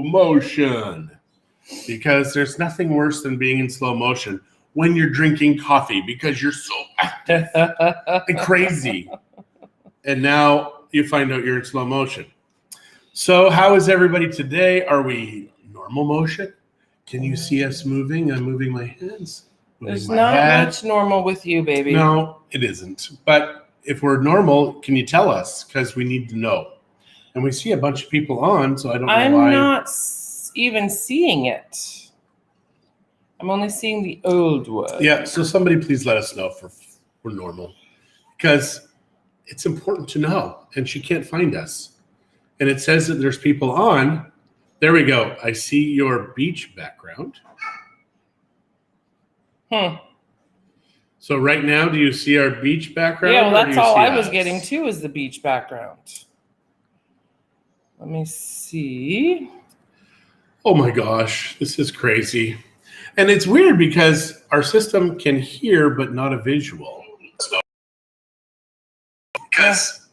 slow motion. Because there's nothing worse than being in slow motion when you're drinking coffee because you're so active and crazy. And now you find out you're in slow motion. So how is everybody today? Are we normal motion? Can you see us moving? I'm moving my hands. There's not much normal with you, baby. No, it isn't. But if we're normal, can you tell us? Because we need to know. And we see a bunch of people on, so I don't know why. I'm not even seeing it. I'm only seeing the old one. Yeah, so somebody please let us know if we're normal. Because it's important to know. And she can't find us. And it says that there's people on. There we go. I see your beach background. So right now, do you see our beach background? Yeah, well, that's all I was getting to is the beach background. Let me see. Oh my gosh, this is crazy. And it's weird because our system can hear, but not a visual. Because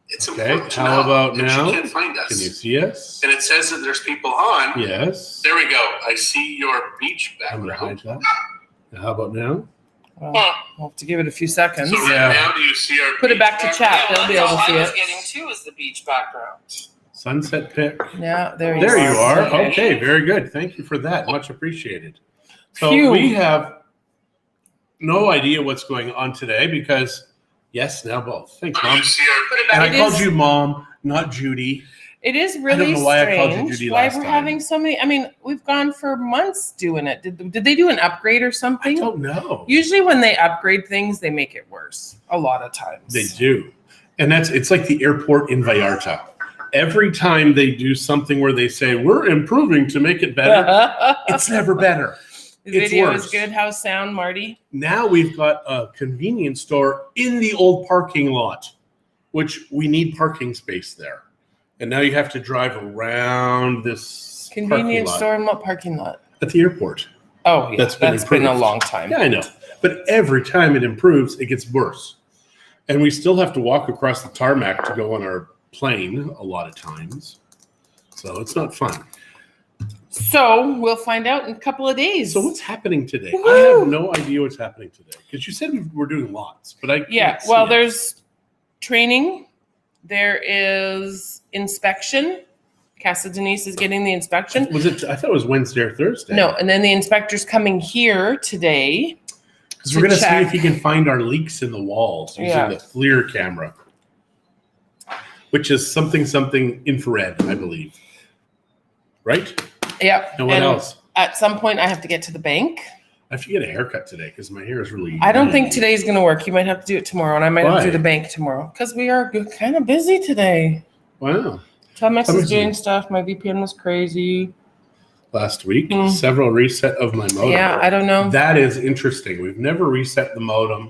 it's important to know. How about now? She can't find us. Can you see us? And it says that there's people on. Yes. There we go. I see your beach background. Now, how about now? Well, we'll have to give it a few seconds. So right now, do you see our Put it back to chat. Background? They'll be able to see it. All I was getting to is the beach background. Sunset pic. Yeah, there you are. Okay, very good. Thank you for that. Much appreciated. So we have no idea what's going on today because, yes, now both. Thanks, Mom. And I called you Mom, not Judy. It is really I don't know why strange I called you Judy why last we're time. having so many. I mean, we've gone for months doing it. Did they do an upgrade or something? I don't know. Usually when they upgrade things, they make it worse a lot of times. They do. And it's like the airport in Vallarta. Every time they do something where they say, we're improving to make it better, it's never better. The video is good. How's sound, Marty? Now we've got a convenience store in the old parking lot, which we need parking space there. And now you have to drive around this convenience store in what parking lot? At the airport. Oh, yeah. That's been a long time. Yeah, I know. But every time it improves, it gets worse. And we still have to walk across the tarmac to go on our plane a lot of times. So it's not fun. So we'll find out in a couple of days. So what's happening today? Woo-hoo! I have no idea what's happening today. Because you said we're doing lots, but I can't see it. There's training. There is inspection. Casa Denise is getting the inspection. Was it? I thought it was Wednesday or Thursday. No, and then the inspector's coming here today. Because we're going to see if he can find our leaks in the walls using the FLIR camera, which is something infrared, I believe. Right? Yep. And what else? At some point, I have to get to the bank. I have to get a haircut today because my hair is really. I don't think today's going to work. You might have to do it tomorrow, and I might have to do the bank tomorrow because we are kind of busy today. Wow. Telmex is doing stuff. My VPN was crazy. Last week, several reset of my modem. Yeah, I don't know. That is interesting. We've never reset the modem.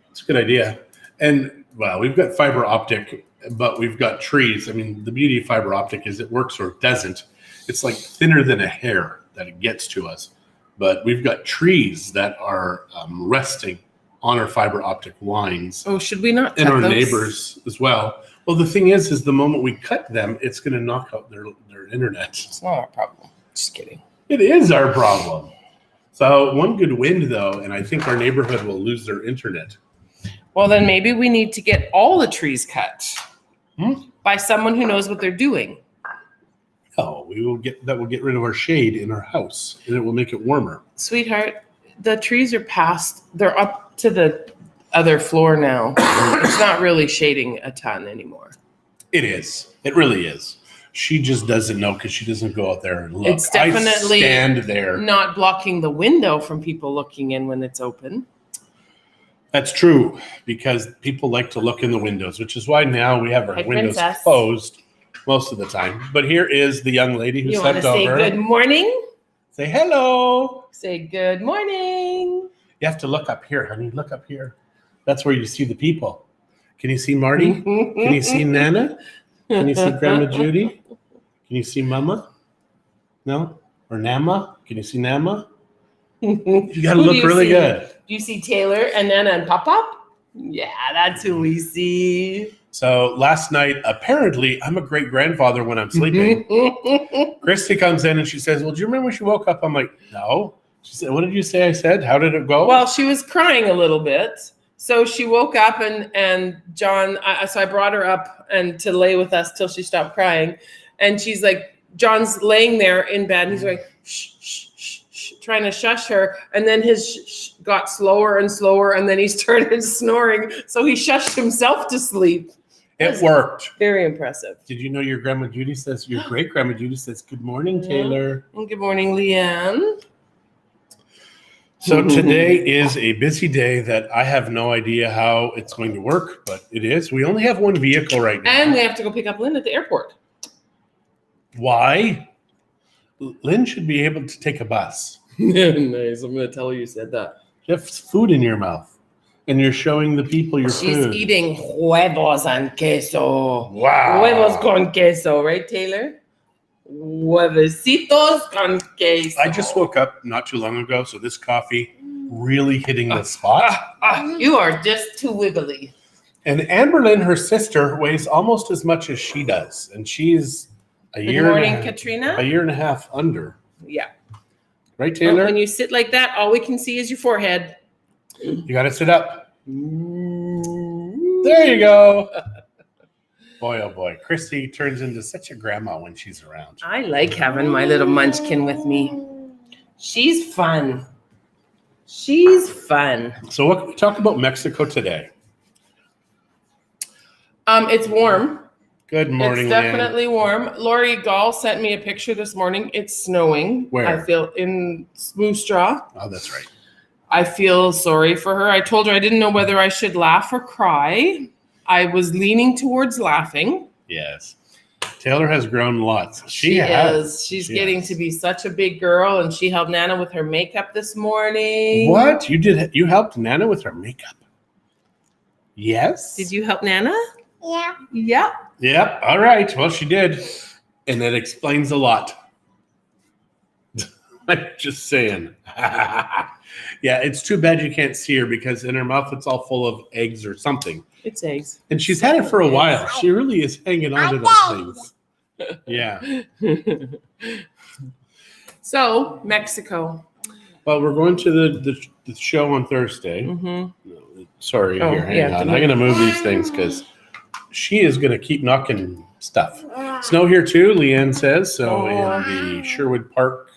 It's a good idea. And, well, we've got fiber optic, but we've got trees. I mean, the beauty of fiber optic is it works or it doesn't. It's like thinner than a hair that it gets to us. But we've got trees that are resting on our fiber optic lines. Oh, should we not cut and our those? Neighbors as well. Well, the thing is the moment we cut them, it's going to knock out their internet. It's not our problem. Just kidding. It is our problem. So one good wind, though, and I think our neighborhood will lose their internet. Well, then maybe we need to get all the trees cut by someone who knows what they're doing. Oh, will get rid of our shade in our house, and it will make it warmer. Sweetheart, the trees are past. They're up to the other floor now. It's not really shading a ton anymore. It is. It really is. She just doesn't know because she doesn't go out there and look. It's definitely I stand there. Not blocking the window from people looking in when it's open. That's true, because people like to look in the windows, which is why now we have our windows closed most of the time. But here is the young lady who stepped over. You want to say good morning? Say hello. Say good morning. You have to look up here, honey. Look up here. That's where you see the people. Can you see Marty? Can you see Nana? Can you see Grandma Judy? Can you see Mama? No? Or Nama? Can you see Nama? You got to look really good. Do you see Taylor and Nana and Pop Pop? Yeah, that's who we see. So last night, apparently, I'm a great grandfather when I'm sleeping. Christie comes in and she says, well, do you remember when she woke up? I'm like, no. She said, what did you say I said? How did it go? Well, she was crying a little bit. So she woke up and John, so I brought her up and to lay with us till she stopped crying. And she's like, John's laying there in bed and he's like, shh, shh, shh, shh, trying to shush her. And then his shh got slower and slower and then he started snoring. So he shushed himself to sleep. It worked. Very impressive. Did you know your great grandma Judy says, good morning, Taylor. And good morning, Leanne. So today is a busy day that I have no idea how it's going to work, but it is. We only have one vehicle right now. And we have to go pick up Lynn at the airport. Why? Lynn should be able to take a bus. Nice. I'm going to tell her you said that. You have food in your mouth, and you're showing the people your She's food. eating huevos and queso. Wow. Huevos con queso, right, Taylor? Huevecitos con queso. I just woke up not too long ago, so this coffee really hitting the spot. You are just too wiggly. And Amberlyn, her sister, weighs almost as much as she does, and she's a Good year morning, and Katrina. a year and a half under. Yeah. Right, But Taylor? when you sit like that, all we can see is your forehead. You got to sit up. There you go. Boy, oh boy. Christy turns into such a grandma when she's around. I like having my little munchkin with me. She's fun. She's fun. So what can we talk about Mexico today? It's warm. Good morning, It's definitely warm. Lori Gall sent me a picture this morning. It's snowing. Where? I feel in Moose Straw. Oh, that's right. I feel sorry for her. I told her I didn't know whether I should laugh or cry. I was leaning towards laughing. Yes. Taylor has grown lots. She is. She's getting to be such a big girl, and she helped Nana with her makeup this morning. What? You helped Nana with her makeup? Yes. Did you help Nana? Yeah. Yep. Yep. All right. Well, she did. And that explains a lot. I'm just saying. Yeah, it's too bad you can't see her because in her mouth it's all full of eggs or something. It's eggs. And she's had it for a while. She really is hanging on to those things. Yeah. So, Mexico. Well, we're going to the show on Thursday. Mm-hmm. Sorry, Oh, here, hang yeah, on. I'm going to move these things because she is going to keep knocking stuff. Snow here too, Leanne says. So in the Sherwood Park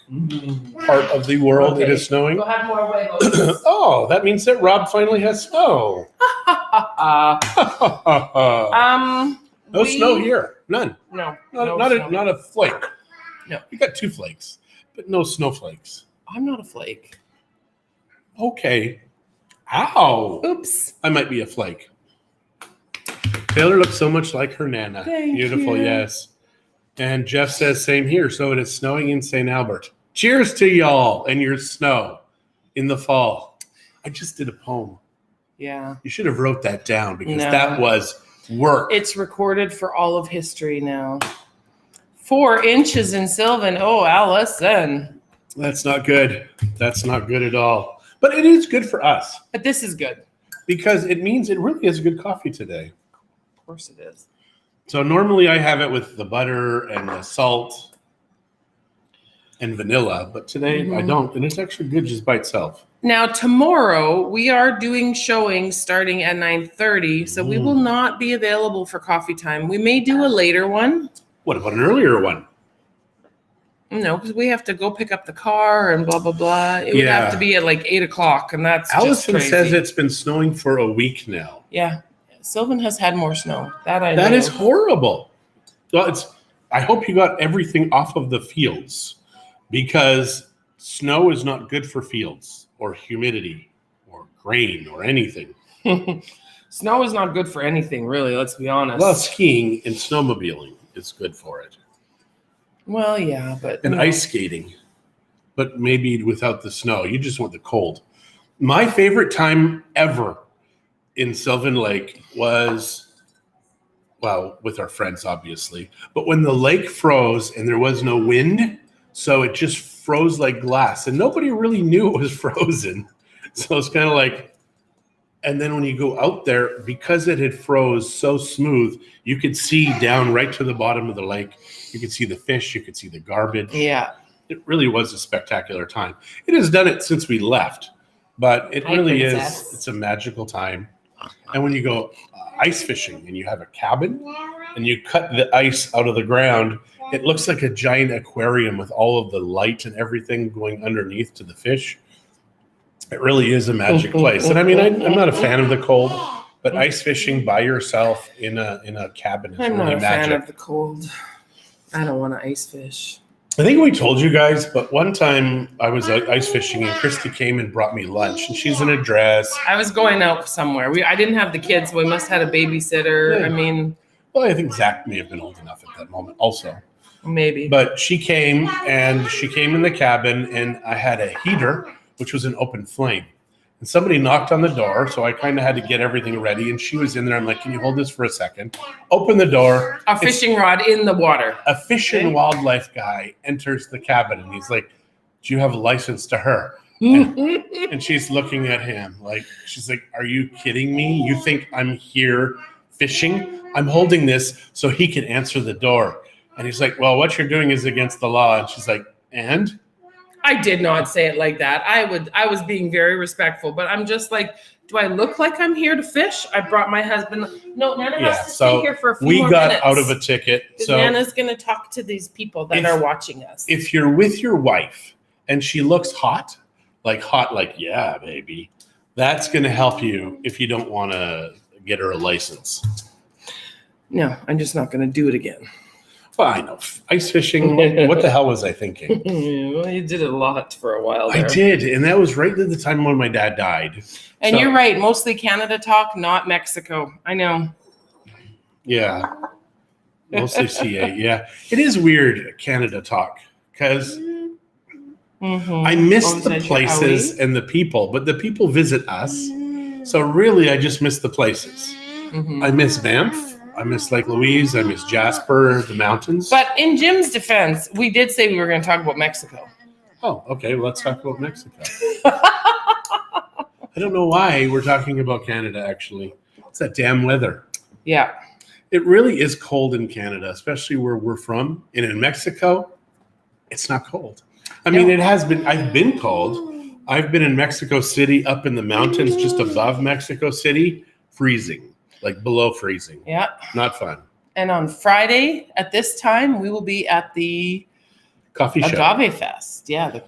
part of the world, it is snowing. We'll have more Legos. Oh, that means that Rob finally has snow. No snow here. None. No. Not a flake. No. You got 2 flakes, but no snowflakes. I'm not a flake. Okay. Ow. Oops. I might be a flake. Taylor looks so much like her Nana. Thank Beautiful, you. yes. And Jeff says, same here. So it is snowing in St. Albert. Cheers to y'all and your snow in the fall. I just did a poem. Yeah. You should have wrote that down because No. that was work. It's recorded for all of history now. 4 inches in Sylvan. Oh, Allison. That's not good. That's not good at all. But it is good for us But this is good. because it means it really is good coffee today. Of course it is. So normally I have it with the butter and the salt and vanilla, but today I don't. And it's actually good just by itself. Now, tomorrow we are doing showings starting at 9:30, so we will not be available for coffee time. We may do a later one. What about an earlier one? No, because we have to go pick up the car and blah, blah, blah. It would have to be at like 8 o'clock, and that's just Allison crazy. says it's been snowing for a week now. Yeah. Sylvan has had more snow. That That know. is horrible. Well, I hope you got everything off of the fields because snow is not good for fields or humidity or grain or anything. Snow is not good for anything, really. Let's be honest. Well, skiing and snowmobiling is good for it. Well, yeah, but And ice skating, but maybe without the snow. You just want the cold. My favorite time ever in Sylvan Lake was, well, with our friends, obviously, but when the lake froze and there was no wind, so it just froze like glass, and nobody really knew it was frozen. So it's kind of like, And then when you go out there, because it had froze so smooth, you could see down right to the bottom of the lake. You could see the fish. You could see the garbage. Yeah. It really was a spectacular time. It has done it since we left, but it Hi, really princess. is. It's a magical time. And when you go ice fishing and you have a cabin and you cut the ice out of the ground, it looks like a giant aquarium with all of the light and everything going underneath to the fish. It really is a magic place. And I mean, I'm not a fan of the cold, but ice fishing by yourself in a cabin is I'm really not a fan magic. of the cold. I don't want to ice fish. I think we told you guys, but one time I was out ice fishing and Christie came and brought me lunch, and she's in a dress. I was going out somewhere. I didn't have the kids, so we must have had a babysitter. Yeah. I mean, Well, I think Zach may have been old enough at that moment also. maybe. But she came in the cabin, and I had a heater, which was an open flame. And somebody knocked on the door, so I kind of had to get everything ready. And she was in there. I'm like, can you hold this for a second? Open the door. A fishing rod in the water. A fish and wildlife guy enters the cabin, and he's like, do you have a license to her? And she's looking at him like, she's like, are you kidding me? You think I'm here fishing? I'm holding this so he can answer the door. And he's like, well, what you're doing is against the law. And she's like, and? I did not say it like that. I was being very respectful, but I'm just like, do I look like I'm here to fish? I brought my husband. No, Nana has to stay here for a few more minutes. We got out of a ticket. So Nana's going to talk to these people that are watching us. If you're with your wife and she looks hot, like, yeah, baby, that's going to help you if you don't want to get her a license. No, I'm just not going to do it again. Well, I know. Ice fishing, what the hell was I thinking? Well, you did it a lot for a while there. I did, and that was right at the time when my dad died. And you're right, mostly Canada talk, not Mexico. I know. Yeah. Mostly CA, yeah. It is weird, Canada talk, because I miss the places and the people, but the people visit us. So really, I just miss the places. I miss Banff. I miss Lake Louise. I miss Jasper, the mountains. But in Jim's defense, we did say we were going to talk about Mexico. Oh, okay. Well, let's talk about Mexico. I don't know why we're talking about Canada, actually. It's that damn weather. Yeah. It really is cold in Canada, especially where we're from. And in Mexico, it's not cold. I mean, it has been. I've been cold. I've been in Mexico City, up in the mountains, just above Mexico City, freezing. Like below freezing. Yeah. Not fun. And on Friday at this time, we will be at the Coffee show. Agave Fest. Yeah.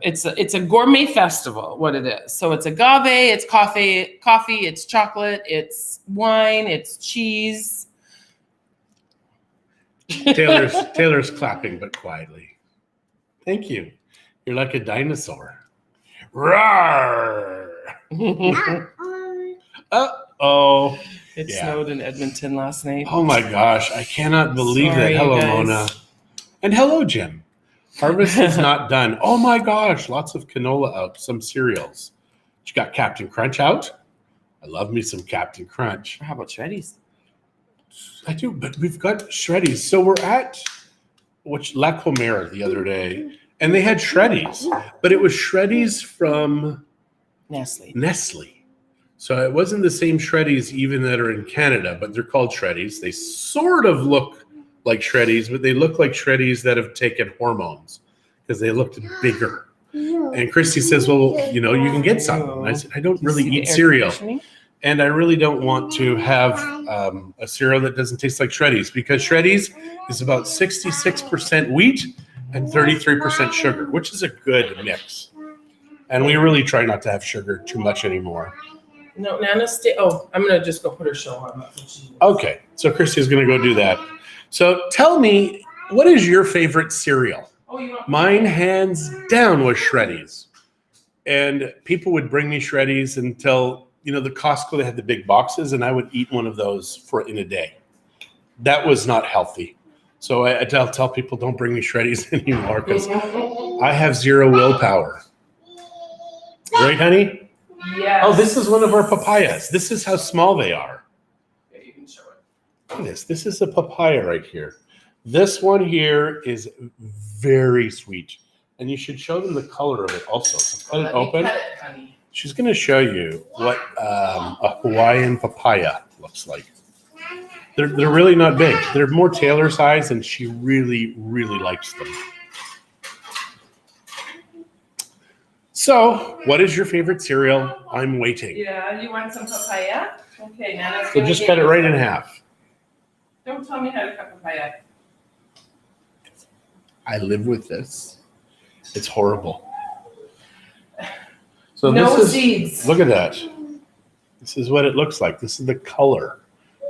It's a gourmet festival, what it is. So it's agave, it's coffee, it's chocolate, it's wine, it's cheese. Taylor's clapping, but quietly. Thank you. You're like a dinosaur. Roar! Uh-oh. It snowed in Edmonton last night. Oh my gosh, I cannot believe that. Hello, Mona. And hello, Jim. Harvest is not done. Oh my gosh, lots of canola out, some cereals. You got Captain Crunch out? I love me some Captain Crunch. How about Shreddies? I do, but we've got Shreddies. So we're at La Comera the other day, and they had Shreddies, but it was Shreddies from Nestle. So it wasn't the same Shreddies even that are in Canada, but they're called Shreddies. They sort of look like Shreddies, but they look like Shreddies that have taken hormones because they looked bigger. And Christy says, well, you can get some. And I said, I don't really eat cereal. And I really don't want to have a cereal that doesn't taste like Shreddies, because Shreddies is about 66% wheat and 33% sugar, which is a good mix. And we really try not to have sugar too much anymore. No, Nana, stay. Oh, I'm going to just go put her show on. Okay, so Christy's going to go do that. So tell me, what is your favorite cereal? Mine, hands down, was Shreddies. And people would bring me Shreddies until, the Costco, they had the big boxes, and I would eat one of those in a day. That was not healthy. So I tell people, don't bring me Shreddies anymore, because I have zero willpower. Right, honey? Yes. Oh, this is one of our papayas. This is how small they are. Yeah, you can show it. Look at this. This is a papaya right here. This one here is very sweet. And you should show them the color of it also. So cut it open. Cut it, honey. She's going to show you what a Hawaiian papaya looks like. They're really not big. They're more Taylor size, and she really, really likes them. So, what is your favorite cereal? I'm waiting. Yeah, you want some papaya? Okay, Nana's So just cut it right in half. Don't tell me how to cut papaya. I live with this. It's horrible. So No this is, seeds. Look at that. This is what it looks like. This is the color.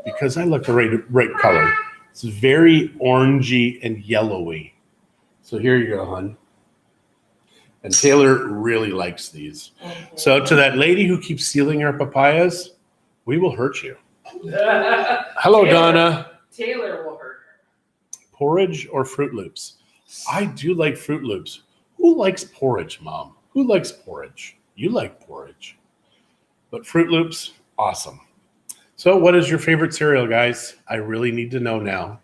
Because I look the right color. It's very orangey and yellowy. So here you go, hon. And Taylor really likes these. Mm-hmm. So to that lady who keeps stealing our papayas, we will hurt you. Hello, Taylor. Donna. Taylor will hurt her. Porridge or Fruit Loops? I do like Fruit Loops. Who likes porridge, Mom? Who likes porridge? You like porridge. But Fruit Loops, awesome. So what is your favorite cereal, guys? I really need to know now.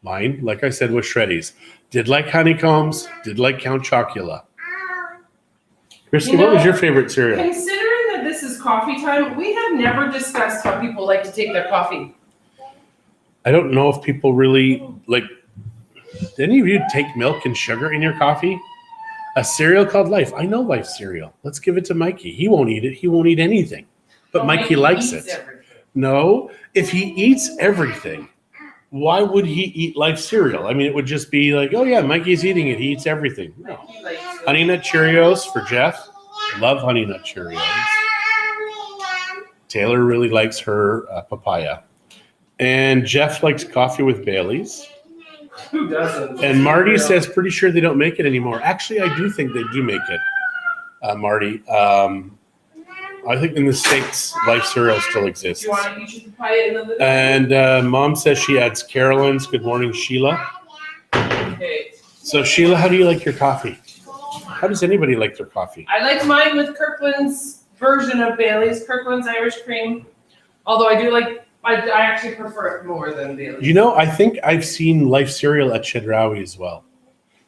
Mine, like I said, was Shreddies. Did like Honeycombs. Did like Count Chocula. Christie, what was your favorite cereal? Considering that this is coffee time, we have never discussed how people like to take their coffee. I don't know if people really like. Did any of you take milk and sugar in your coffee? A cereal called Life. I know Life cereal. Let's give it to Mikey. He won't eat it. He won't eat anything. But Mikey likes it. Everything. No, if he eats everything, why would he eat Life cereal? I mean, it would just be like, oh yeah, Mikey's eating it. He eats everything. No. Honey Nut Cheerios for Jeff. Love Honey Nut Cheerios. Taylor really likes her papaya. And Jeff likes coffee with Bailey's. Who doesn't? And Marty says, pretty sure they don't make it anymore. Actually, I do think they do make it, Marty. I think in the States, Life cereal still exists. Do you want to eat your papaya in the And Mom says she adds Carolyn's. Good morning, Sheila. Okay. So, Sheila, how do you like your coffee? How does anybody like their coffee? I like mine with Kirkland's version of Bailey's, Kirkland's Irish Cream. Although I do like, I actually prefer it more than Bailey's. You know, I think I've seen Life cereal at Chedraui as well.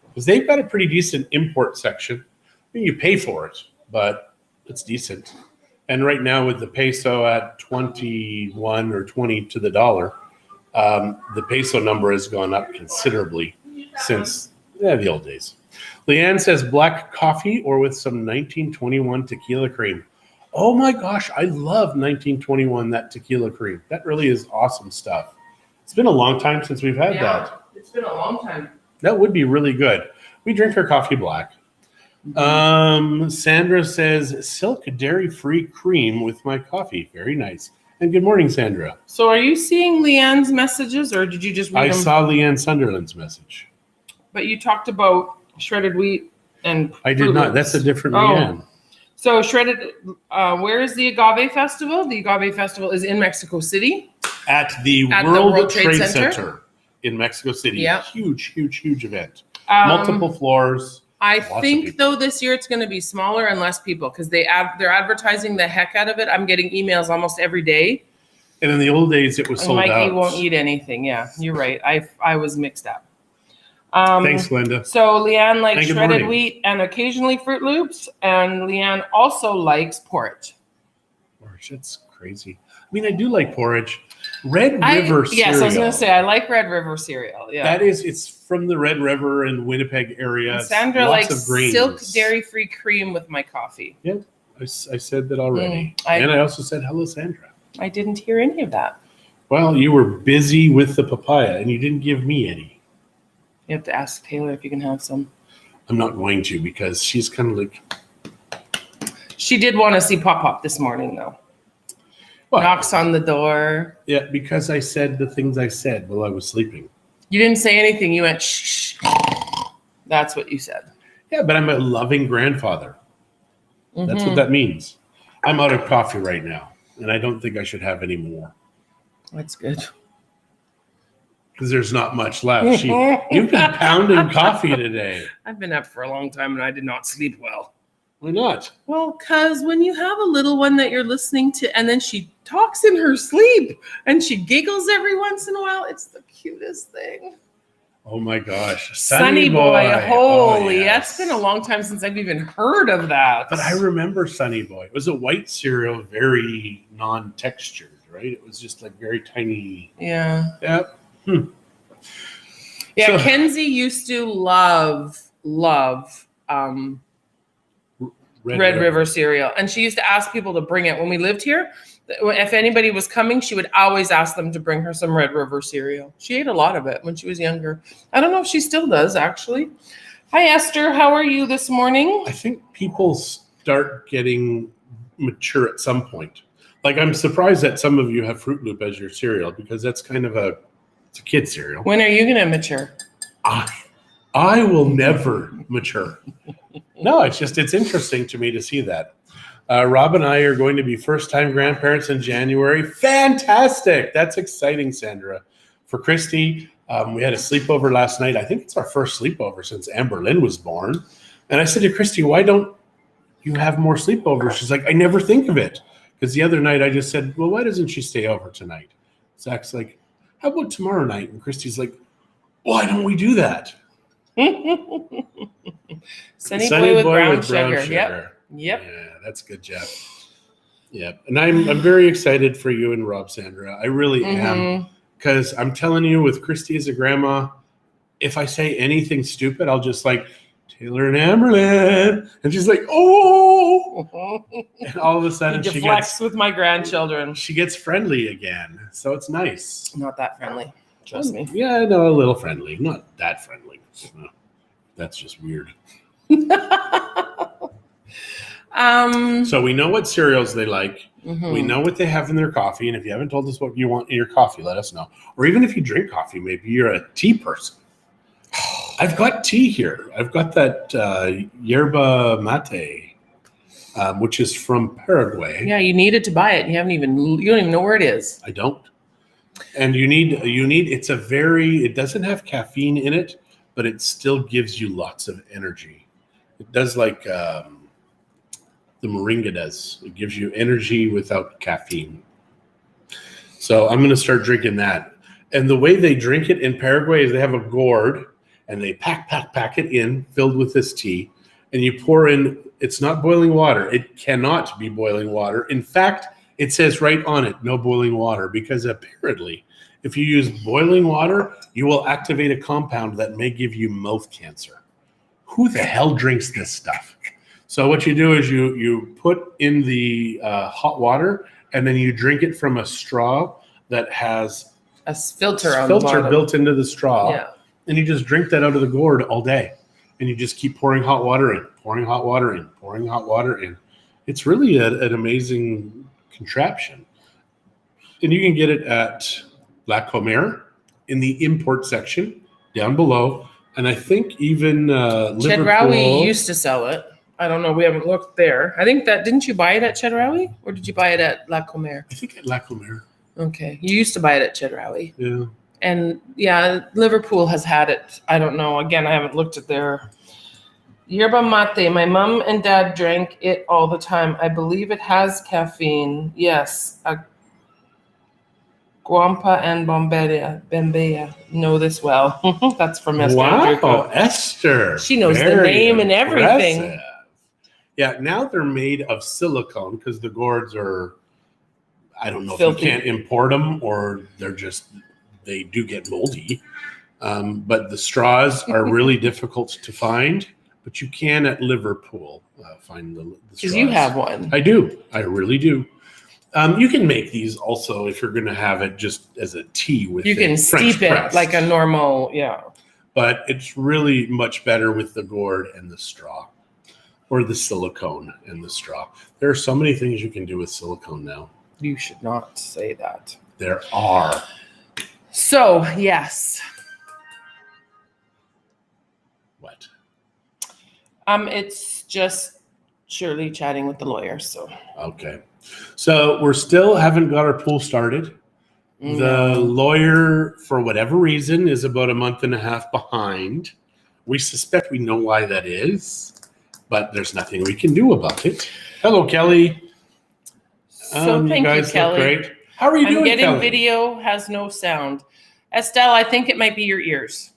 Because they've got a pretty decent import section. I mean, you pay for it, but it's decent. And right now with the peso at 21 or 20 to the dollar, the peso number has gone up considerably since the old days. Leanne says black coffee or with some 1921 tequila cream. Oh my gosh, I love 1921, that tequila cream. That really is awesome stuff. It's been a long time since we've had that. It's been a long time. That would be really good. We drink our coffee black. Sandra says silk dairy-free cream with my coffee. Very nice. And good morning, Sandra. So are you seeing Leanne's messages or did you just read them? I saw Leanne Sunderland's message. But you talked about shredded wheat and I did not. That's a different Leanne. So shredded, where is the Agave Festival? The Agave Festival is in Mexico City. At the World Trade Center in Mexico City. Yeah. Huge, huge, huge event. Multiple floors. I think, though, this year it's going to be smaller and less people because they're advertising the heck out of it. I'm getting emails almost every day. And in the old days, it was sold out. Mikey won't eat anything. Yeah, you're right. I was mixed up. Thanks, Linda. So Leanne likes Good shredded morning. wheat and occasionally Fruit Loops. And Leanne also likes porridge. Porridge, that's crazy. I mean, I do like porridge. Red River cereal. Yes, I was going to say, I like Red River cereal. Yeah. It's from the Red River and Winnipeg area. And Sandra Lots likes of greens. silk dairy-free cream with my coffee. Yeah, I said that already. I and I also said, hello, Sandra. I didn't hear any of that. Well, you were busy with the papaya and you didn't give me any. You have to ask Taylor if you can have some. I'm not going to because she's kind of like... She did want to see Pop-Pop this morning, though. What? Knocks on the door. Yeah, because I said the things I said while I was sleeping. You didn't say anything. You went, shh. That's what you said. Yeah, but I'm a loving grandfather. That's what that means. I'm out of coffee right now, and I don't think I should have any more. That's good. Because there's not much left. You've been pounding coffee today. I've been up for a long time, and I did not sleep well. Why not? Well, because when you have a little one that you're listening to, and then she talks in her sleep, and she giggles every once in a while, it's the cutest thing. Oh my gosh. Sunny Boy. Holy, Oh, that's been a long time since I've even heard of that. But I remember Sunny Boy. It was a white cereal, very non-textured, right? It was just like very tiny. Yeah. Yep. Yeah, So- Kenzie used to love Red River cereal. And she used to ask people to bring it. When we lived here, if anybody was coming, she would always ask them to bring her some Red River cereal. She ate a lot of it when she was younger. I don't know if she still does, actually. Hi, Esther. How are you this morning? I think people start getting mature at some point. Like, I'm surprised that some of you have Fruit Loop as your cereal, because that's kind of it's a kid cereal. When are you going to mature? I will never mature. No, it's interesting to me to see that. Rob and I are going to be first-time grandparents in January. Fantastic. That's exciting, Sandra. For Christie, we had a sleepover last night. I think it's our first sleepover since Amber Lynn was born. And I said to Christie, why don't you have more sleepovers? She's like, I never think of it. Because the other night I just said, well, why doesn't she stay over tonight? Zach's like, how about tomorrow night? And Christie's like, why don't we do that? Sunny Boy with brown sugar. Yep. Yeah, that's good, Jeff. Yeah, and I'm very excited for you and Rob, Sandra. I really am, because I'm telling you, with Christie as a grandma, if I say anything stupid, I'll just like, Taylor and Amberlyn, and she's like, oh, and all of a sudden she deflects with my grandchildren. She gets friendly again, so it's nice. Not that friendly, trust me. Yeah, no, a little friendly, not that friendly. No, that's just weird. So we know what cereals they like. We know what they have in their coffee, and if you haven't told us what you want in your coffee, let us know. Or even if you drink coffee, maybe you're a tea person. I've got tea here. I've got that yerba mate, which is from Paraguay. Yeah, you needed to buy it. You don't even know where it is. I don't. And you need it doesn't have caffeine in it, but it still gives you lots of energy. It does like the moringa does. It gives you energy without caffeine. So I'm going to start drinking that. And the way they drink it in Paraguay is they have a gourd and they pack it in filled with this tea. And you pour in, it's not boiling water. It cannot be boiling water. In fact, it says right on it, no boiling water, because apparently if you use boiling water, you will activate a compound that may give you mouth cancer. Who the hell drinks this stuff? So what you do is you put in the hot water, and then you drink it from a straw that has a filter built into the straw. Yeah. And you just drink that out of the gourd all day. And you just keep pouring hot water in, pouring hot water in, pouring hot water in. It's really an amazing contraption. And you can get it at La Comer in the import section down below. And I think even Chedraui used to sell it. I don't know. We haven't looked there. I think didn't you buy it at Chedraui, or did you buy it at La Comer? I think at La Comer. Okay. You used to buy it at Chedraui. Yeah. And yeah, Liverpool has had it. I don't know. Again, I haven't looked at their yerba mate. My mom and dad drank it all the time. I believe it has caffeine. Yes. Guampa and Bembeya know this well. That's from Esther. Wow, Esther. She knows the name and everything. Impressive. Yeah, now they're made of silicone because the gourds are, I don't know Filthy. if you can't import them or they do get moldy. But the straws are really difficult to find, but you can at Liverpool find the straws. Because you have one. I do. I really do. You can make these also if you're going to have it just as a tea with You can French steep it press. like a normal, yeah. But it's really much better with the gourd and the straw, or the silicone and the straw. There are so many things you can do with silicone now. You should not say that. There are. So, yes. What? It's just Shirley chatting with the lawyer, so. Okay. So we're still haven't got our pool started. The lawyer, for whatever reason, is about a month and a half behind. We suspect we know why that is, but there's nothing we can do about it. Hello, Kelly. So thank you, Kelly. Look great. How are you doing, I'm getting Kelly? video, has no sound. Estelle, I think it might be your ears.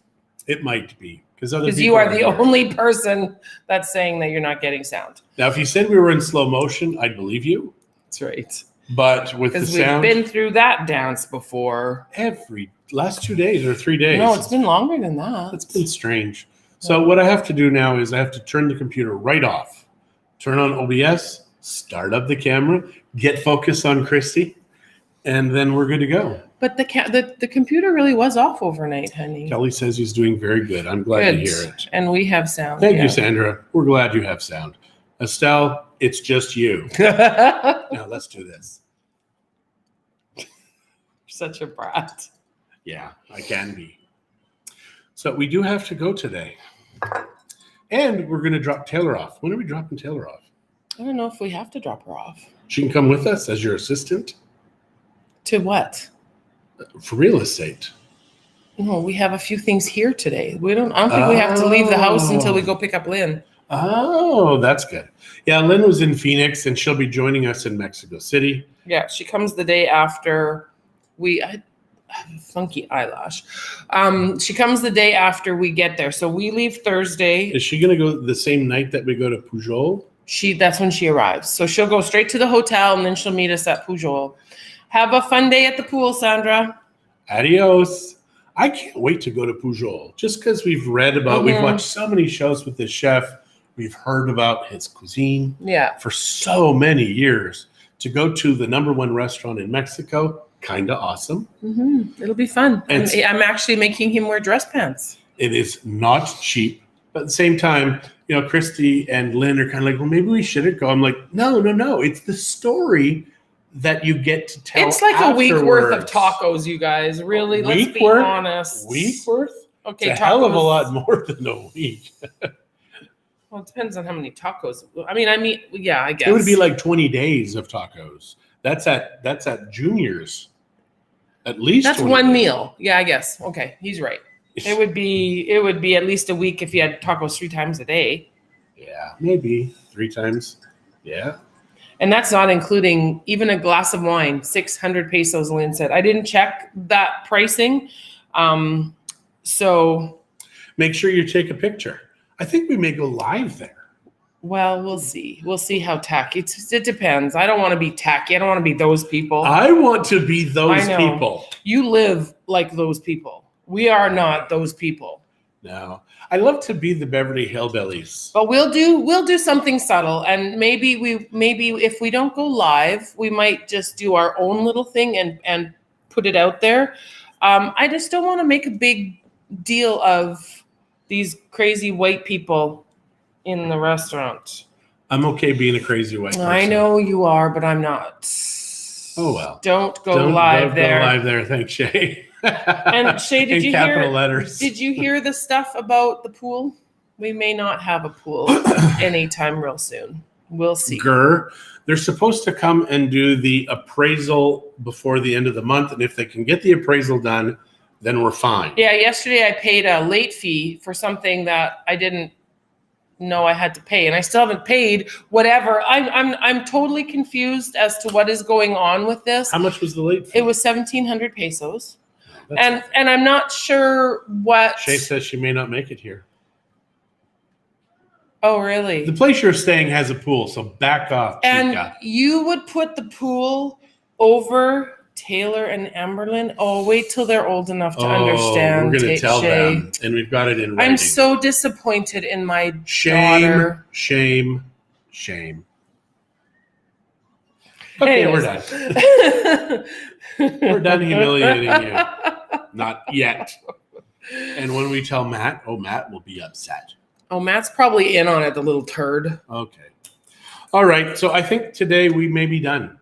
It might be because other people you are the here. only person that's saying that you're not getting sound. Now, if you said we were in slow motion, I'd believe you. That's right. But with the Because we've sound, been through that dance before. every last 2 days or 3 days. No, it's been longer than that. It's been strange. So what I have to do now is I have to turn the computer right off, turn on OBS, start up the camera, get focused on Christie, and then we're good to go. But the computer really was off overnight, honey. Kelly says he's doing very good. I'm glad to Good. hear it. And we have sound. Thank you, Sandra. We're glad you have sound. Estelle, it's just you. Now let's do this. Such a brat. Yeah, I can be. So we do have to go today. And we're going to drop Taylor off. When are we dropping Taylor off? I don't know if we have to drop her off. She can come with us as your assistant To what? for real estate. No, we have a few things here today. I don't think we have to leave the house until we go pick up Lynn. Oh, that's good. Yeah, Lynn was in Phoenix, and she'll be joining us in Mexico City. Yeah, she comes the day after I have a funky eyelash. She comes the day after we get there. So we leave Thursday. Is she going to go the same night that we go to Pujol? That's when she arrives. So she'll go straight to the hotel and then she'll meet us at Pujol. Have a fun day at the pool, Sandra. Adios. I can't wait to go to Pujol just because we've read about, we've watched so many shows with this chef. We've heard about his cuisine for so many years. To go to the #1 restaurant in Mexico, kind of awesome. Mm-hmm. It'll be fun. And I'm actually making him wear dress pants. It is not cheap, but at the same time, you know, Christy and Lynn are kind of like, well, maybe we shouldn't go. I'm like, no. It's the story that you get to tell. It's like afterwards. a week worth of tacos, you guys. Really, let's be honest. Week worth? Okay, it's a hell of a lot more than a week. Well, it depends on how many tacos. I mean, yeah, I guess It would be like 20 days of tacos. That's at Junior's. At least that's 20 one days. meal. Yeah, I guess. Okay, he's right. It would be at least a week if you had tacos 3 times a day. Yeah, maybe 3 times. Yeah. And that's not including even a glass of wine, 600 pesos, Lynn said. I didn't check that pricing. So make sure you take a picture. I think we may go live there. Well, we'll see. We'll see how tacky. It depends. I don't want to be tacky. I don't want to be those people. I want to be those people. You live like those people. We are not those people. No. I love to be the Beverly Hillbillies. But we'll do something subtle, and maybe if we don't go live, we might just do our own little thing and put it out there. I just don't want to make a big deal of these crazy white people in the restaurant. I'm okay being a crazy white person. I know you are, but I'm not. Oh well. Don't go live there. Go live there. Thanks, Shay. And Shay, did you capital hear? Letters. Did you hear the stuff about the pool? We may not have a pool anytime real soon. We'll see. They're supposed to come and do the appraisal before the end of the month, and if they can get the appraisal done, then we're fine. Yeah, yesterday I paid a late fee for something that I didn't know I had to pay, and I still haven't paid whatever. I'm totally confused as to what is going on with this. How much was the late fee? It was 1,700 pesos. And I'm not sure what. Shay says she may not make it here. Oh, really? The place you're staying has a pool, so back off, Chica. And you would put the pool over Taylor and Amberlyn? Oh, wait till they're old enough to understand. We're going to tell them, and we've got it in writing. I'm so disappointed in my daughter. Shame. Okay, Anyways. we're done. We're done humiliating you. Not yet. And when we tell Matt, Matt will be upset. Oh, Matt's probably in on it, the little turd. Okay. All right. So I think today we may be done.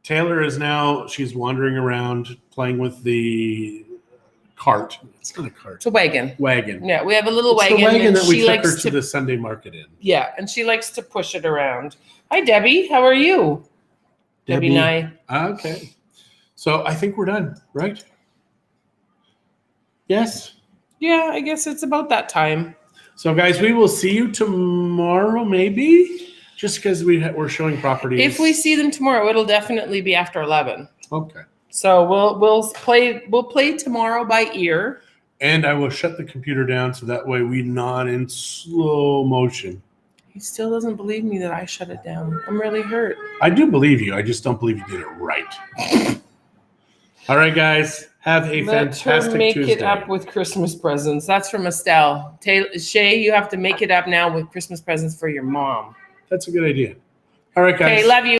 Taylor is now, she's wandering around playing with the cart. It's not a cart. It's a wagon. Wagon. Yeah, we have a little It's wagon. the wagon that we took her likes to the Sunday market in. Yeah, and she likes to push it around. Hi, Debbie. How are you? Debbie Nye. Okay. So I think we're done, right? Yes? Yeah, I guess it's about that time. So, guys, we will see you tomorrow, maybe, just because we're showing properties. If we see them tomorrow, it'll definitely be after 11. Okay. So we'll play tomorrow by ear. And I will shut the computer down so that way we not in slow motion. He still doesn't believe me that I shut it down. I'm really hurt. I do believe you. I just don't believe you did it right. All right, guys. Have a Let fantastic her make Tuesday. it up with Christmas presents. That's from Estelle. Shay, you have to make it up now with Christmas presents for your mom. That's a good idea. All right, guys. Okay, love you.